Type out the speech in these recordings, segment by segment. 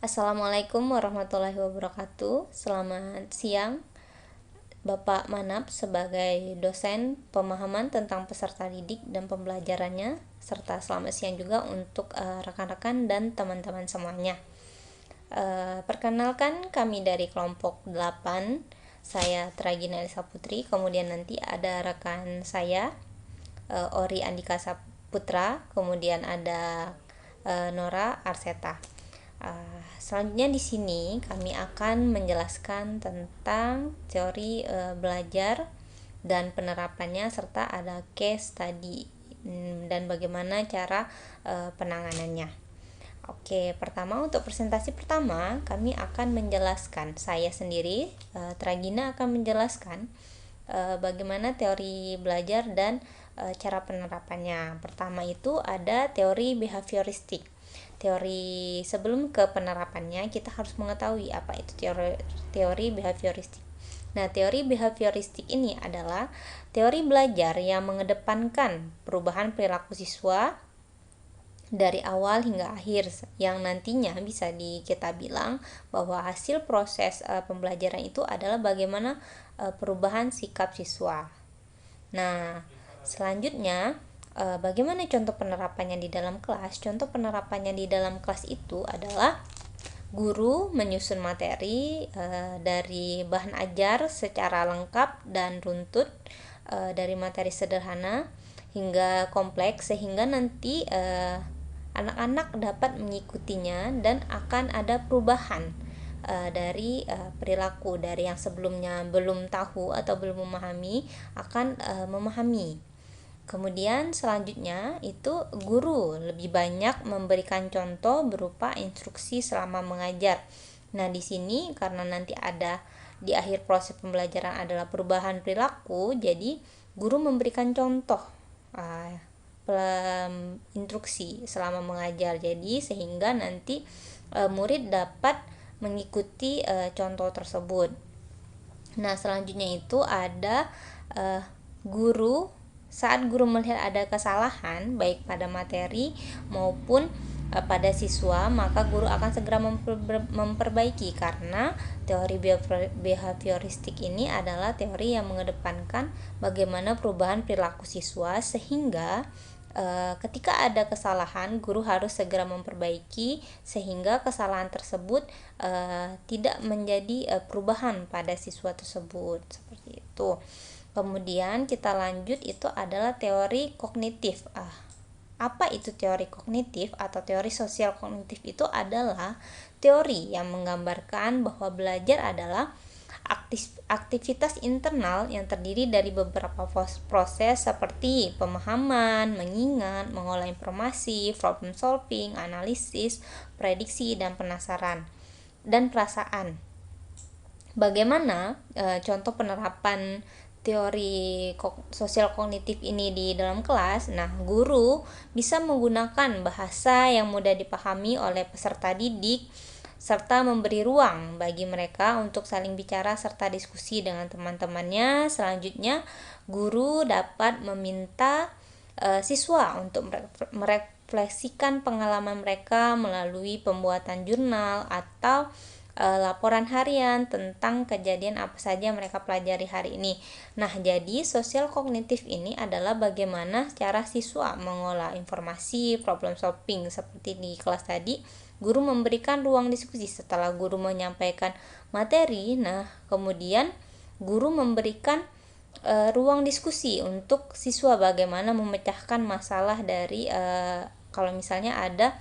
Assalamualaikum warahmatullahi wabarakatuh. Selamat siang, Bapak Manap sebagai dosen pemahaman tentang peserta didik dan pembelajarannya, serta selamat siang juga untuk rekan-rekan dan teman-teman semuanya. Perkenalkan, kami dari kelompok 8. Saya Tragina Elisa Putri, kemudian nanti ada rekan saya Ori Andika Saputra, kemudian ada Nora Arseta. Selanjutnya di sini kami akan menjelaskan tentang teori belajar dan penerapannya, serta ada case study dan bagaimana cara penanganannya. Oke, pertama untuk presentasi pertama kami akan menjelaskan, saya sendiri Tragina akan menjelaskan bagaimana teori belajar dan cara penerapannya. Pertama itu ada teori behavioristik. Teori sebelum ke penerapannya kita harus mengetahui apa itu teori behavioristik. Nah, teori behavioristik ini adalah teori belajar yang mengedepankan perubahan perilaku siswa dari awal hingga akhir, yang nantinya bisa kita bilang bahwa hasil proses pembelajaran itu adalah bagaimana perubahan sikap siswa. Nah, selanjutnya bagaimana contoh penerapannya di dalam kelas? Contoh penerapannya di dalam kelas itu adalah guru menyusun materi dari bahan ajar secara lengkap dan runtut, dari materi sederhana hingga kompleks, sehingga nanti anak-anak dapat mengikutinya dan akan ada perubahan dari perilaku, dari yang sebelumnya belum tahu atau belum memahami akan memahami. Kemudian selanjutnya itu guru lebih banyak memberikan contoh berupa instruksi selama mengajar. Nah, di sini karena nanti ada di akhir proses pembelajaran adalah perubahan perilaku, jadi guru memberikan contoh instruksi selama mengajar. Jadi sehingga nanti murid dapat mengikuti contoh tersebut. Nah, selanjutnya itu ada guru. Saat guru melihat ada kesalahan baik pada materi maupun pada siswa, maka guru akan segera memperbaiki, karena teori behavioristik ini adalah teori yang mengedepankan bagaimana perubahan perilaku siswa, sehingga ketika ada kesalahan guru harus segera memperbaiki sehingga kesalahan tersebut tidak menjadi perubahan pada siswa tersebut, seperti itu. Kemudian kita lanjut, itu adalah teori kognitif. Apa itu teori kognitif atau teori sosial kognitif? Itu adalah teori yang menggambarkan bahwa belajar adalah aktivitas internal yang terdiri dari beberapa proses seperti pemahaman, mengingat, mengolah informasi, problem solving, analisis, prediksi, dan penasaran dan perasaan. Bagaimana contoh penerapan teori sosial kognitif ini di dalam kelas? Nah, guru bisa menggunakan bahasa yang mudah dipahami oleh peserta didik, serta memberi ruang bagi mereka untuk saling bicara serta diskusi dengan teman-temannya. Selanjutnya, guru dapat meminta siswa untuk merefleksikan pengalaman mereka melalui pembuatan jurnal atau laporan harian tentang kejadian apa saja yang mereka pelajari hari ini. Nah, jadi sosial kognitif ini adalah bagaimana cara siswa mengolah informasi, problem solving. Seperti di kelas tadi, guru memberikan ruang diskusi setelah guru menyampaikan materi. Nah, kemudian guru memberikan ruang diskusi untuk siswa bagaimana memecahkan masalah dari kalau misalnya ada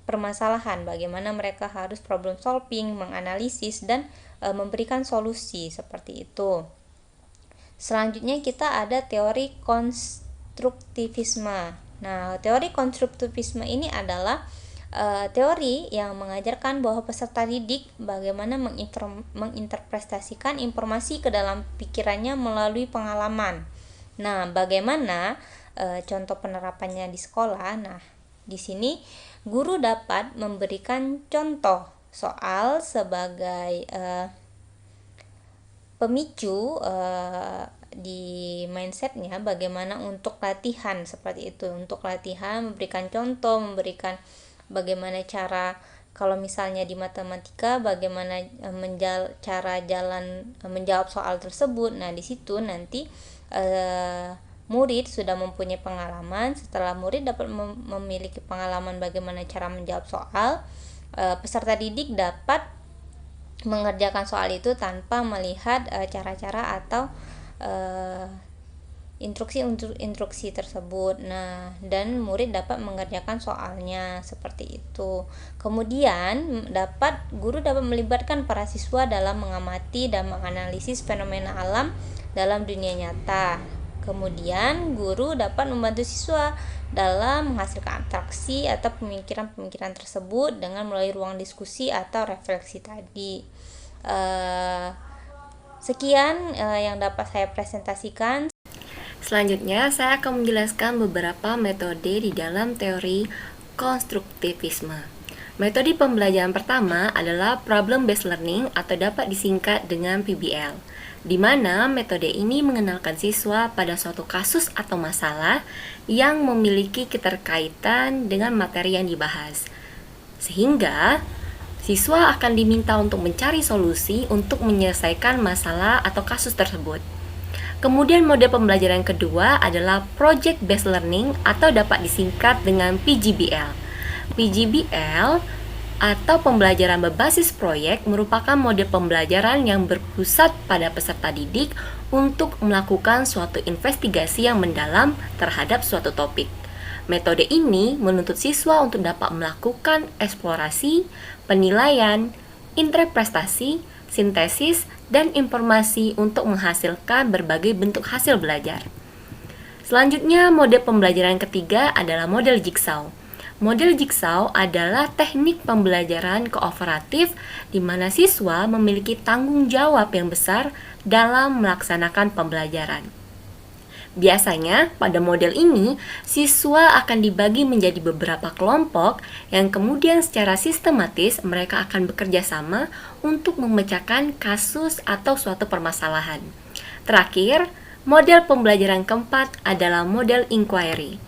permasalahan, bagaimana mereka harus problem solving, menganalisis, dan memberikan solusi, seperti itu. Selanjutnya kita ada teori konstruktivisme. Nah, teori konstruktivisme ini adalah teori yang mengajarkan bahwa peserta didik bagaimana menginterpretasikan informasi ke dalam pikirannya melalui pengalaman. Nah, bagaimana contoh penerapannya di sekolah? Nah, di sini guru dapat memberikan contoh soal sebagai pemicu di mindsetnya, bagaimana untuk latihan seperti itu. Untuk latihan memberikan contoh, memberikan bagaimana cara Kalau misalnya di matematika bagaimana cara menjawab soal tersebut. Nah, di situ nanti murid sudah mempunyai pengalaman. Setelah murid dapat memiliki pengalaman bagaimana cara menjawab soal, peserta didik dapat mengerjakan soal itu tanpa melihat cara-cara atau instruksi tersebut. Nah, dan murid dapat mengerjakan soalnya seperti itu. Kemudian guru dapat melibatkan para siswa dalam mengamati dan menganalisis fenomena alam dalam dunia nyata. Kemudian guru dapat membantu siswa dalam menghasilkan atraksi atau pemikiran-pemikiran tersebut dengan melalui ruang diskusi atau refleksi tadi. Sekian yang dapat saya presentasikan. Selanjutnya, saya akan menjelaskan beberapa metode di dalam teori konstruktivisme. Metode pembelajaran pertama adalah problem-based learning atau dapat disingkat dengan PBL, di mana metode ini mengenalkan siswa pada suatu kasus atau masalah yang memiliki keterkaitan dengan materi yang dibahas. Sehingga, siswa akan diminta untuk mencari solusi untuk menyelesaikan masalah atau kasus tersebut. Kemudian mode pembelajaran kedua adalah Project Based Learning atau dapat disingkat dengan PGBL. PGBL atau pembelajaran berbasis proyek merupakan mode pembelajaran yang berpusat pada peserta didik untuk melakukan suatu investigasi yang mendalam terhadap suatu topik. Metode ini menuntut siswa untuk dapat melakukan eksplorasi, penilaian, interpretasi, sintesis, dan informasi untuk menghasilkan berbagai bentuk hasil belajar. Selanjutnya, mode pembelajaran ketiga adalah model jigsaw. Model jigsaw adalah teknik pembelajaran kooperatif di mana siswa memiliki tanggung jawab yang besar dalam melaksanakan pembelajaran. Biasanya, pada model ini, siswa akan dibagi menjadi beberapa kelompok yang kemudian secara sistematis mereka akan bekerja sama untuk memecahkan kasus atau suatu permasalahan. Terakhir, model pembelajaran keempat adalah model inquiry.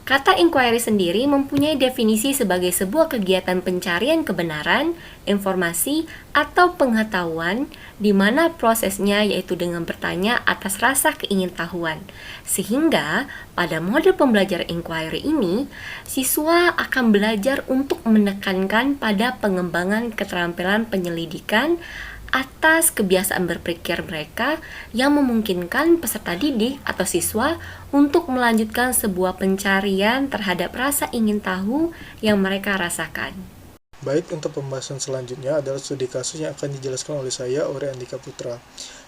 Kata inquiry sendiri mempunyai definisi sebagai sebuah kegiatan pencarian kebenaran, informasi, atau pengetahuan di mana prosesnya yaitu dengan bertanya atas rasa keingintahuan. Sehingga pada model pembelajaran inquiry ini, siswa akan belajar untuk menekankan pada pengembangan keterampilan penyelidikan atas kebiasaan berpikir mereka yang memungkinkan peserta didik atau siswa untuk melanjutkan sebuah pencarian terhadap rasa ingin tahu yang mereka rasakan. Baik, untuk pembahasan selanjutnya adalah studi kasus yang akan dijelaskan oleh saya, Ore Andika Putra.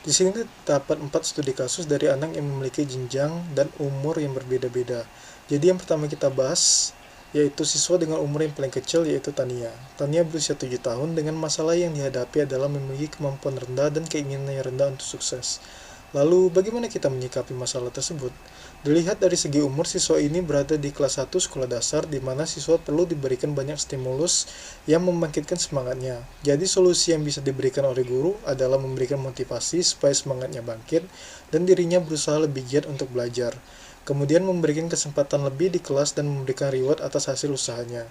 Di sini terdapat 4 studi kasus dari anak yang memiliki jenjang dan umur yang berbeda-beda. Jadi yang pertama kita bahas yaitu siswa dengan umur yang paling kecil, yaitu Tania. Tania berusia 7 tahun dengan masalah yang dihadapi adalah memiliki kemampuan rendah dan keinginan yang rendah untuk sukses. Lalu, bagaimana kita menyikapi masalah tersebut? Dilihat dari segi umur, siswa ini berada di kelas 1 sekolah dasar, di mana siswa perlu diberikan banyak stimulus yang membangkitkan semangatnya. Jadi, solusi yang bisa diberikan oleh guru adalah memberikan motivasi supaya semangatnya bangkit dan dirinya berusaha lebih giat untuk belajar. Kemudian memberikan kesempatan lebih di kelas dan memberikan reward atas hasil usahanya.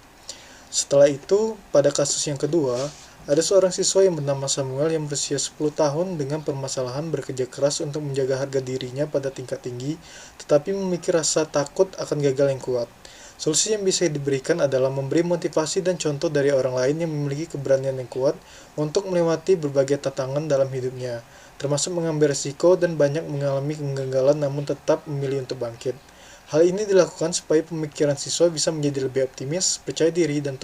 Setelah itu, pada kasus yang kedua, ada seorang siswa yang bernama Samuel yang berusia 10 tahun dengan permasalahan bekerja keras untuk menjaga harga dirinya pada tingkat tinggi, tetapi memiliki rasa takut akan gagal yang kuat. Solusi yang bisa diberikan adalah memberi motivasi dan contoh dari orang lain yang memiliki keberanian yang kuat untuk melewati berbagai tantangan dalam hidupnya, termasuk mengambil risiko dan banyak mengalami kegagalan namun tetap memilih untuk bangkit. Hal ini dilakukan supaya pemikiran siswa bisa menjadi lebih optimis, percaya diri, dan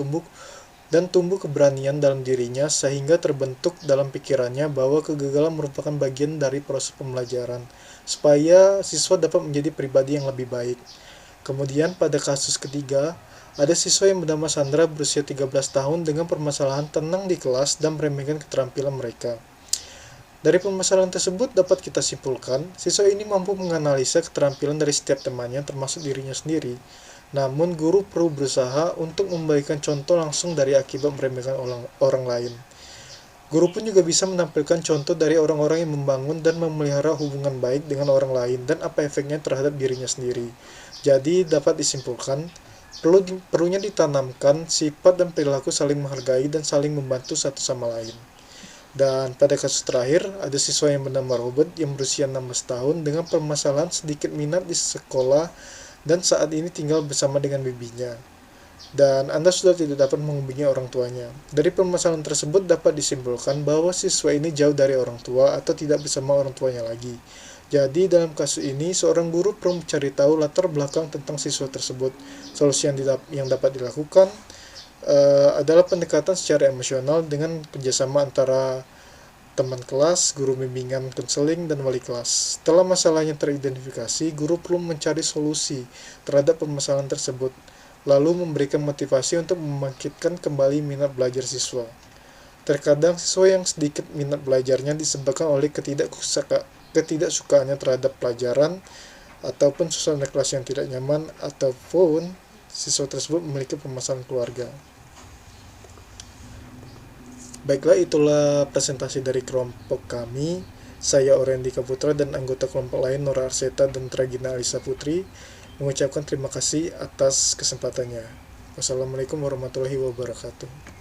tumbuh keberanian dalam dirinya sehingga terbentuk dalam pikirannya bahwa kegagalan merupakan bagian dari proses pembelajaran, supaya siswa dapat menjadi pribadi yang lebih baik. Kemudian pada kasus ketiga, ada siswa yang bernama Sandra berusia 13 tahun dengan permasalahan tenang di kelas dan meremehkan keterampilan mereka. Dari permasalahan tersebut dapat kita simpulkan, siswa ini mampu menganalisa keterampilan dari setiap temannya termasuk dirinya sendiri. Namun guru perlu berusaha untuk memberikan contoh langsung dari akibat meremehkan orang lain. Guru pun juga bisa menampilkan contoh dari orang-orang yang membangun dan memelihara hubungan baik dengan orang lain dan apa efeknya terhadap dirinya sendiri. Jadi dapat disimpulkan, Perlunya ditanamkan sifat dan perilaku saling menghargai dan saling membantu satu sama lain. Dan pada kasus terakhir, ada siswa yang bernama Robert yang berusia 16 tahun dengan permasalahan sedikit minat di sekolah dan saat ini tinggal bersama dengan bibinya. Dan Anda sudah tidak dapat menghubungi orang tuanya. Dari permasalahan tersebut dapat disimpulkan bahwa siswa ini jauh dari orang tua atau tidak bersama orang tuanya lagi. Jadi dalam kasus ini, seorang guru perlu mencari tahu latar belakang tentang siswa tersebut. Solusi yang dapat dilakukan adalah pendekatan secara emosional dengan kerjasama antara teman kelas, guru bimbingan konseling, dan wali kelas. Setelah masalahnya teridentifikasi, guru perlu mencari solusi terhadap permasalahan tersebut, lalu memberikan motivasi untuk membangkitkan kembali minat belajar siswa. Terkadang siswa yang sedikit minat belajarnya disebabkan oleh ketidaksukaannya terhadap pelajaran, ataupun suasana kelas yang tidak nyaman, ataupun siswa tersebut memiliki permasalahan keluarga. Baiklah, itulah presentasi dari kelompok kami. Saya Orendika Putra dan anggota kelompok lain Nora Arseta dan Tragina Alisa Putri mengucapkan terima kasih atas kesempatannya. Wassalamualaikum warahmatullahi wabarakatuh.